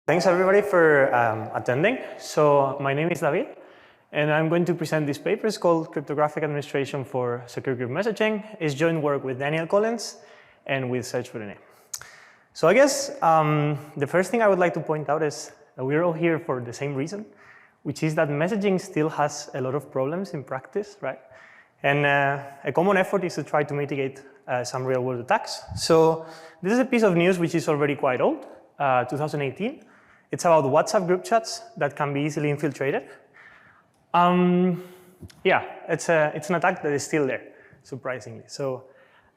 Thanks everybody for attending. So my name is David, and I'm going to present this paper. It's called Cryptographic Administration for Secure Group Messaging. It's joint work with Daniel Collins and with Serge Vaudenay. So I guess the first thing I would like to point out is that we're all here for the same reason, which is that messaging still has a lot of problems in practice, right? And a common effort is to try to mitigate some real-world attacks. So this is a piece of news which is already quite old, 2018. It's about WhatsApp group chats that can be easily infiltrated. Yeah, it's an attack that is still there, surprisingly. So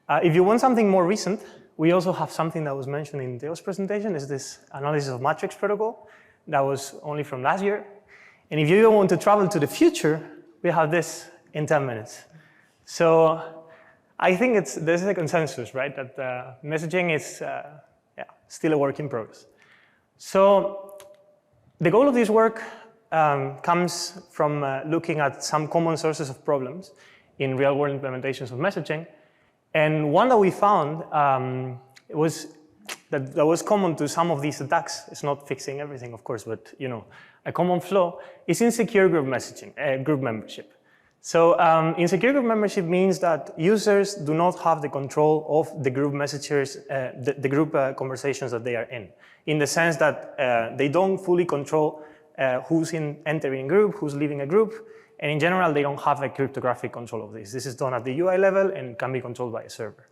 if you want something more recent, we also have something that was mentioned in Theo's presentation, is this analysis of matrix protocol that was only from last year. And if you want to travel to the future, we have this in 10 minutes. So I think there's a consensus, right, that messaging is still a work in progress. So the goal of this work comes from looking at some common sources of problems in real-world implementations of messaging. And one that we found was that was common to some of these attacks. It's not fixing everything, of course, but a common flaw is insecure group messaging, group membership. So insecure group membership means that users do not have the control of the group messages, the group conversations that they are in the sense that they don't fully control who's entering a group, who's leaving a group, and in general, they don't have a cryptographic control of this. This is done at the UI level and can be controlled by a server.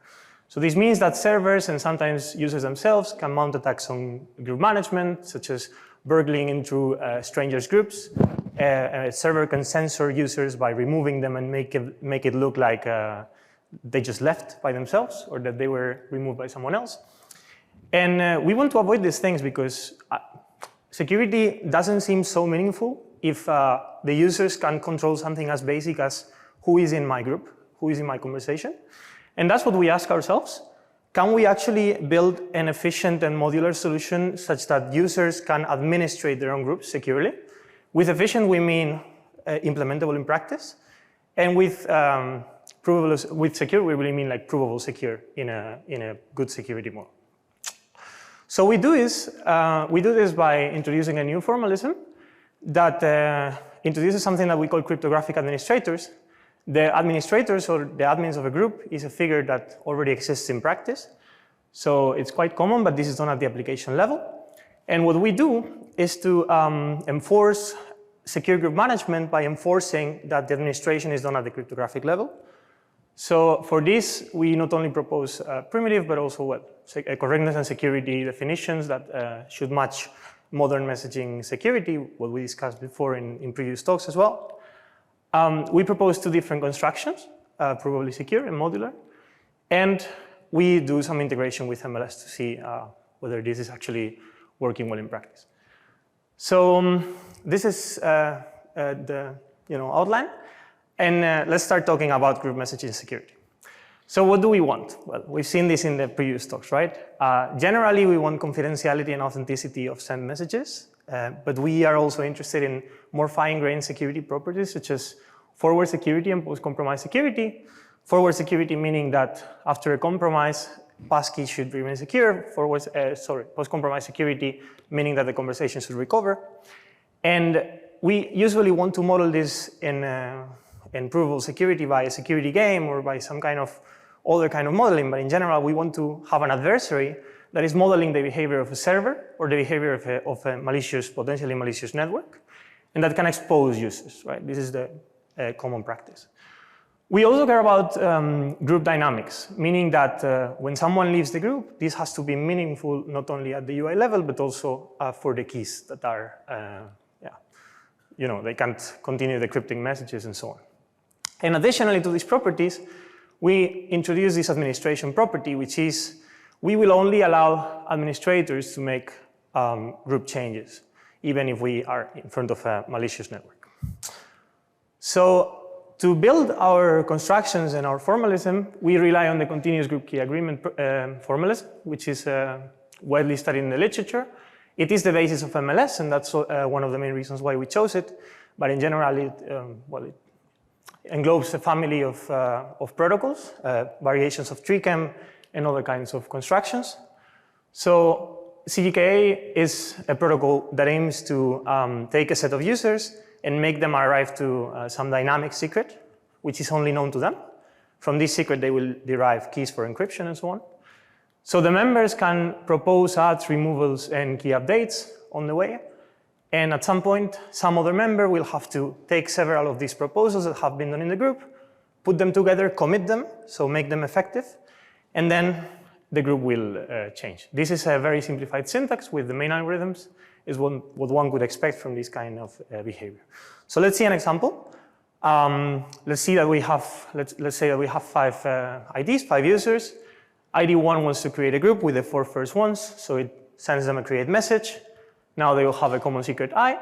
So this means that servers and sometimes users themselves can mount attacks on group management, such as burgling into strangers' groups. A server can censor users by removing them and make it look like they just left by themselves or that they were removed by someone else. And we want to avoid these things because security doesn't seem so meaningful if the users can control something as basic as who is in my group, who is in my conversation. And that's what we ask ourselves. Can we actually build an efficient and modular solution such that users can administrate their own groups securely? With efficient, we mean implementable in practice. And with secure, we really mean like provable secure in a good security model. So we do this by introducing a new formalism that introduces something that we call cryptographic administrators. The administrators or the admins of a group is a figure that already exists in practice. So it's quite common, but this is done at the application level. And what we do is to enforce secure group management by enforcing that the administration is done at the cryptographic level. So for this, we not only propose primitive, but also correctness and security definitions that should match modern messaging security, what we discussed before in previous talks as well. We propose two different constructions, provably secure and modular. And we do some integration with MLS to see whether this is actually working well in practice. So this is the outline. And let's start talking about group messaging security. So what do we want? Well, we've seen this in the previous talks, right? Generally, we want confidentiality and authenticity of sent messages. But we are also interested in more fine-grained security properties, such as forward security and post-compromise security. Forward security meaning that after a compromise, passkey should remain secure. Post-compromise security meaning that the conversation should recover. And we usually want to model this in provable security by a security game or by some kind of other kind of modeling. But in general, we want to have an adversary that is modeling the behavior of a server or the behavior of a malicious, potentially malicious network, and that can expose users, right? This is the common practice. We also care about group dynamics, meaning that when someone leaves the group, this has to be meaningful not only at the UI level, but also for the keys that are, they can't continue decrypting messages and so on. And additionally to these properties, we introduce this administration property, which is we will only allow administrators to make group changes, even if we are in front of a malicious network. So to build our constructions and our formalism, we rely on the continuous group key agreement formalism, which is widely studied in the literature. It is the basis of MLS, and that's one of the main reasons why we chose it. But in general, it englobes a family of protocols, variations of TreeChem, and other kinds of constructions. So CGKA is a protocol that aims to take a set of users and make them arrive to some dynamic secret, which is only known to them. From this secret, they will derive keys for encryption and so on. So the members can propose adds, removals, and key updates on the way. And at some point, some other member will have to take several of these proposals that have been done in the group, put them together, commit them, so make them effective, and then the group will change. This is a very simplified syntax with the main algorithms, is what one could expect from this kind of behavior. So let's see an example. Let's see that we have, let's say that we have 5 IDs, 5 users. ID 1 wants to create a group with the 4 first ones, so it sends them a create message. Now they will have a common secret I.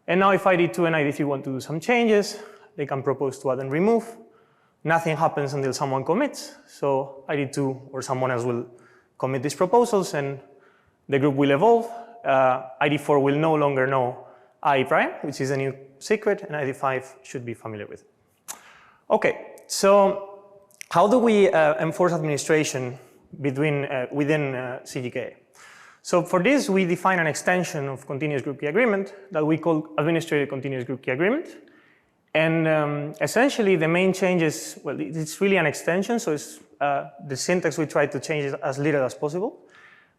And now if ID 2 and ID 3 want to do some changes, they can propose to add and remove. Nothing happens until someone commits. So ID 2 or someone else will commit these proposals and the group will evolve. ID 4 will no longer know I prime, which is a new secret, and ID 5 should be familiar with it. Okay, so how do we enforce administration within CGKA? So for this, we define an extension of continuous group key agreement that we call administrated continuous group key agreement. And essentially, the main change is, well, it's really an extension, so it's the syntax we try to change it as little as possible.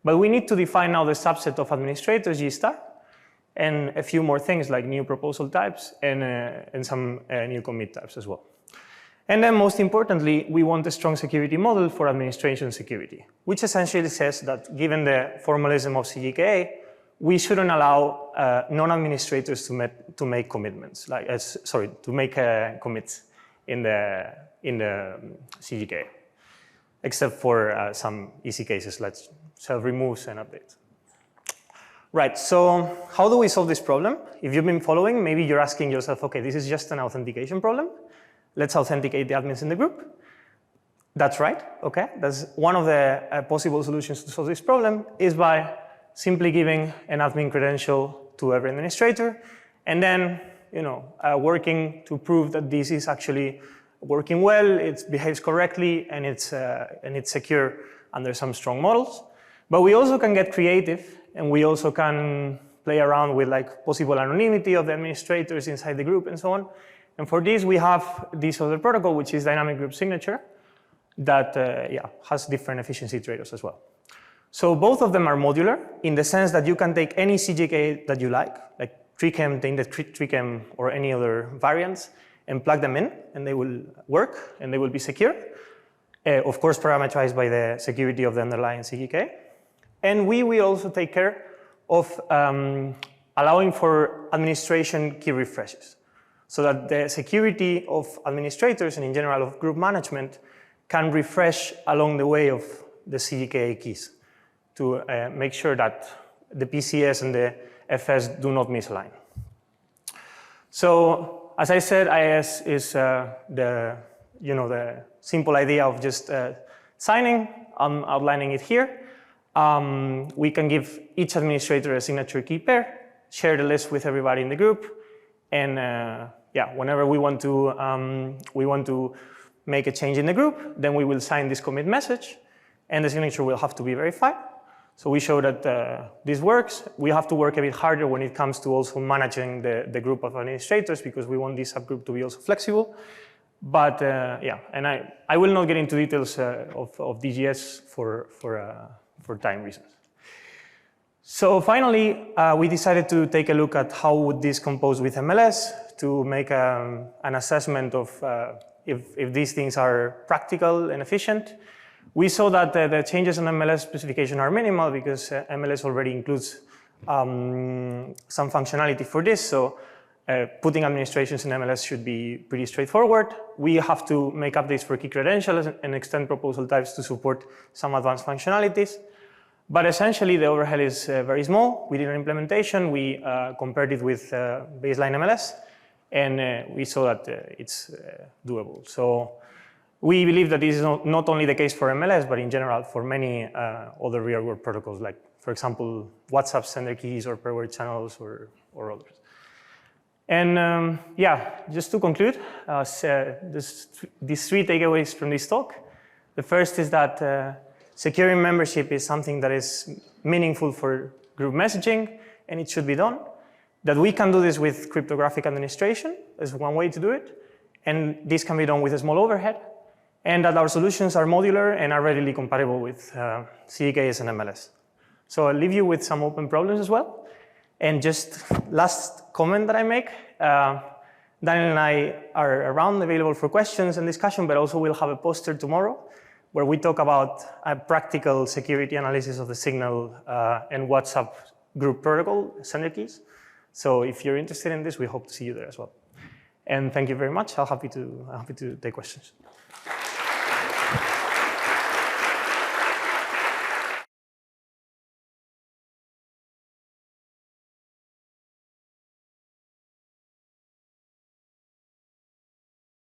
But we need to define now the subset of administrators, G star, and a few more things like new proposal types and some new commit types as well. And then most importantly, we want a strong security model for administration security, which essentially says that given the formalism of CGKA, we shouldn't allow non-administrators to make commitments, to make commits in the CGKA, except for some easy cases like self-removes and updates. Right, so how do we solve this problem? If you've been following, maybe you're asking yourself, okay, this is just an authentication problem. Let's authenticate the admins in the group. That's right, okay. That's one of the possible solutions to solve this problem is by simply giving an admin credential to every administrator and then, working to prove that this is actually working well, it behaves correctly, and it's secure under some strong models. But we also can get creative, and we also can play around with like possible anonymity of the administrators inside the group and so on. And for this, we have this other protocol, which is dynamic group signature, that has different efficiency trade-offs as well. So both of them are modular in the sense that you can take any CGK that you like TreeChem, the index TreeChem, or any other variants, and plug them in, and they will work, and they will be secure. Of course, parameterized by the security of the underlying CGK. And we will also take care of allowing for administration key refreshes, so that the security of administrators and in general of group management can refresh along the way of the CGKA keys to make sure that the PCS and the FS do not misalign. So as I said, IIS is the simple idea of just signing. I'm outlining it here. We can give each administrator a signature key pair, share the list with everybody in the group, and whenever we want to make a change in the group, then we will sign this commit message, and the signature will have to be verified. So we show that this works. We have to work a bit harder when it comes to also managing the group of administrators, because we want this subgroup to be also flexible. But and I will not get into details of DGS for time reasons. So finally, we decided to take a look at how would this compose with MLS to make an assessment of if these things are practical and efficient. We saw that the changes in MLS specification are minimal because MLS already includes some functionality for this. So putting administrations in MLS should be pretty straightforward. We have to make updates for key credentials and extend proposal types to support some advanced functionalities. But essentially, the overhead is very small. We did an implementation. We compared it with baseline MLS, and we saw that it's doable. So we believe that this is not only the case for MLS, but in general for many other real-world protocols, like, for example, WhatsApp sender keys or pairwise channels or others. And just to conclude, these 3 takeaways from this talk. The first is that securing membership is something that is meaningful for group messaging, and it should be done. That we can do this with cryptographic administration is one way to do it, and this can be done with a small overhead, and that our solutions are modular and are readily compatible with CDKs and MLS. So I'll leave you with some open problems as well. And just last comment that I make, Daniel and I are around, available for questions and discussion, but also we'll have a poster tomorrow where we talk about a practical security analysis of the Signal and WhatsApp group protocol sender keys. So if you're interested in this, we hope to see you there as well. And thank you very much. I'm happy to take questions.